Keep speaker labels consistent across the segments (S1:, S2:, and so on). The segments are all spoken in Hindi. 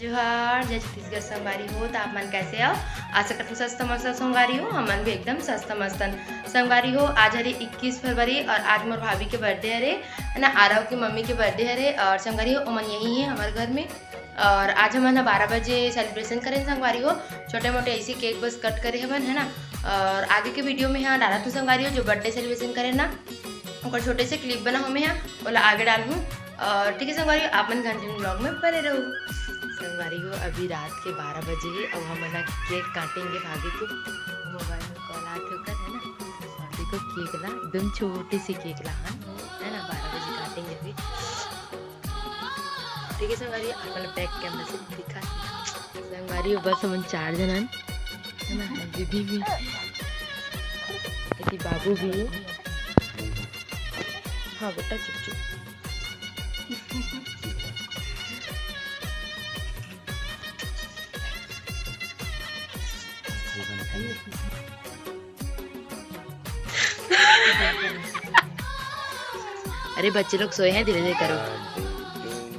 S1: जोहार जय छत्तीसगढ़ संगवारी हो तो आप मन कैसे हो। आशा करते सस्ता मस्त संगवारी हो, हमन भी एकदम सस्ता मस्तन संगवारी हो। आज हरे 21 फरवरी और आज मोर भाभी के बर्थडे हरे है ना, आरव की मम्मी के बर्थडे हरे और संगवारी हो ओमन यही है हमारे घर में। और आज हमन 12 बजे सेलिब्रेशन करें संगवारी हो, छोटे मोटे ऐसे केक बस कट करे हमन है ना। और आगे के वीडियो में यहाँ डाला तू संगवारी हो जो बर्थडे सेलिब्रेशन करे ना, और छोटे से क्लिप बना हमें यहाँ बोला आगे डाल हूँ। और ठीक है संगवारी आप मन कंटिन्यू ब्लॉग में बने रहो। संगवारी हो अभी रात के 12 बजे है और हम ना केक काटेंगे। भाभी के मोबाइल में कॉल आते होकर है ना, और देखो केक ला एकदम छोटी सी केक ला है ना, 12 बजे काटेंगे अभी। ठीक है संगवारी अपन बैक कैमरा से दिखा संगवारी हो, बस हम 4 जन है ना, दीदी भी ऐसी बाबू भी है। हाँ बेटा चुप चुप अरे बच्चे लोग सोए हैं, धीरे धीरे करो।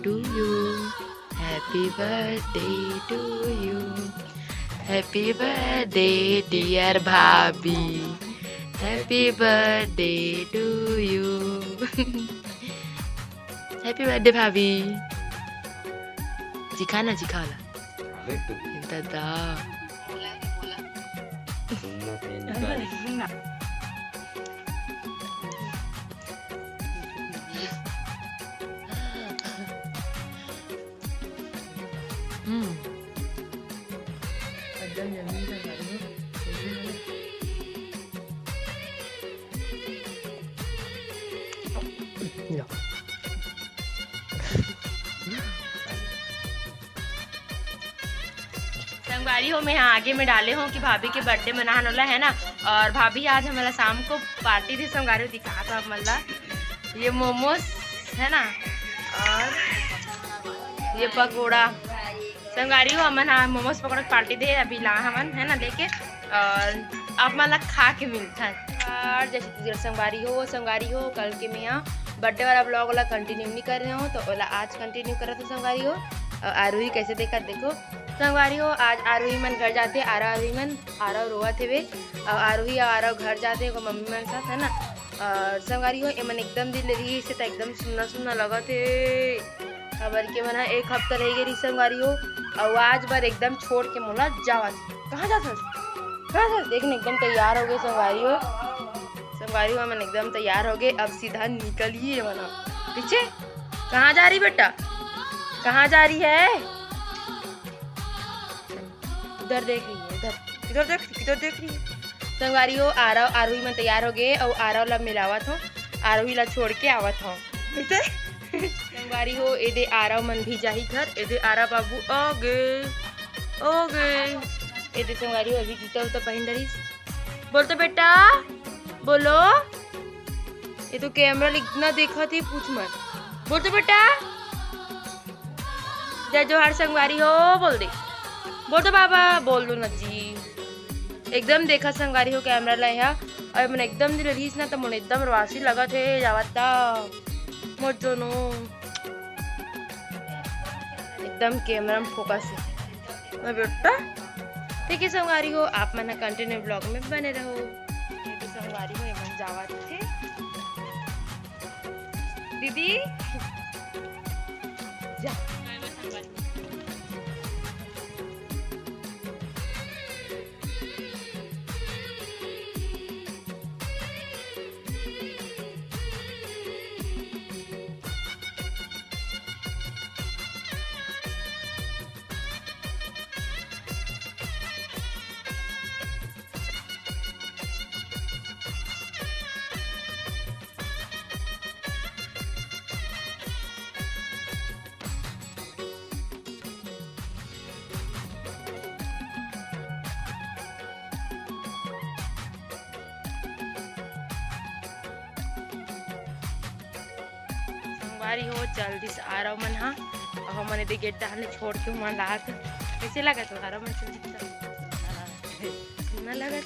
S1: To you happy birthday to you, happy birthday dear bhabhi, happy birthday to you, happy birthday bhabhi. जिखाना जिखाला दादा संगवारी हो मैं यहाँ आगे में डाले हूँ कि भाभी के बर्थडे मनाने वाला है ना। और भाभी आज हमारा शाम को पार्टी थी संगवारी दिखा था मतलब ये मोमोज है ना, और ये पकौड़ा संगवारी हो हमन हाँ मोमोज पकौड़ा पार्टी दे अभी ला हमन है ना लेके, और आप मतलब खा के मिलता है। जैसे संगवारी हो कल के मैं यहाँ बर्थडे वाला ब्लॉग वाला कंटिन्यू नहीं कर रहे हो तो ओला आज कंटिन्यू करा था संगवारी हो। आरोही कैसे देखा देखो संगवारी हो, आज आरोही मन घर जाते आरव रोआ थे वे, और आरोही और आरव घर जाते मम्मी मन साथ है ना। और संगवारी हो एमन एकदम दिल रही से एकदम सुनना सुनना लगा थे खबर के मना 1 हफ्ता रह गई संगवारी हो। और आज बार एकदम छोड़ के मोला जावा कहाँ जाता देखने एकदम तैयार हो गए संगवारी हो मन एकदम तैयार हो गए। अब सीधा निकलिए मना पीछे, कहाँ जा रही बेटा, कहाँ जा रही है, इधर देख रही है, इधर देख रही है संगवारी हो। आरोही मन तैयार हो गए और आरव ला मिलावत हो, आरोही ला छोड़ के आवत हो संगवारी हो। एदे आरव मन भी जाही घर, एदे आरव बाबू आ गए एदे संगवारी हो अभी जूता उता पहन डरीस। बोल तो बेटा बोलो, ये तो कैमरा इतना देखा थी पूछ मत, बोल तो बेटा जय जोहार संगवारी हो बोल दे, बोल तो बाबा बोल दो ना जी। एकदम देखा संगवारी हो कैमरा ला यहाँ और मैंने एकदम दिल रहीस ना तो मुझे एकदम रवासी लगा थे जावता मोट जोनो एकदम कैमरा में फोकस है बेटा। ठीक है संगवारी हो आप मना कंटिन्यू ब्लॉग में बने रहो। तो संगवारी हो एमन जावा थे दीदी जा संगवारी हो जल्दी से आ रहा हूँ मन हाँ, और हम मैंने गेट डालने छोड़ के मन ला कैसे लगा तो आ रहा हूँ ना लगा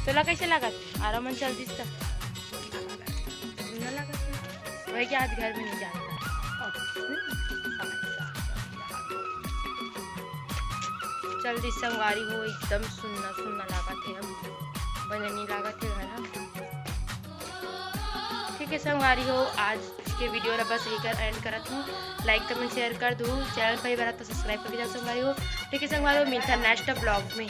S1: तो कैसे लगा आ रहा मन जल्दी से ना लगा वही कि आज घर में नहीं जाता। कल जिस संगवारी हो एकदम सुनना सुनना लागत है, अब बने नहीं लागत है घर। ठीक है संगवारी हो, आज के वीडियो ला बस यही कर एंड करत हूँ। लाइक कमेंट शेयर कर दूँ, चैनल पर ही बना तो सब्सक्राइब करके जाओ संगवारी हो। ठीक है संगवारी हो, मिलता है नेक्स्ट ब्लॉग में।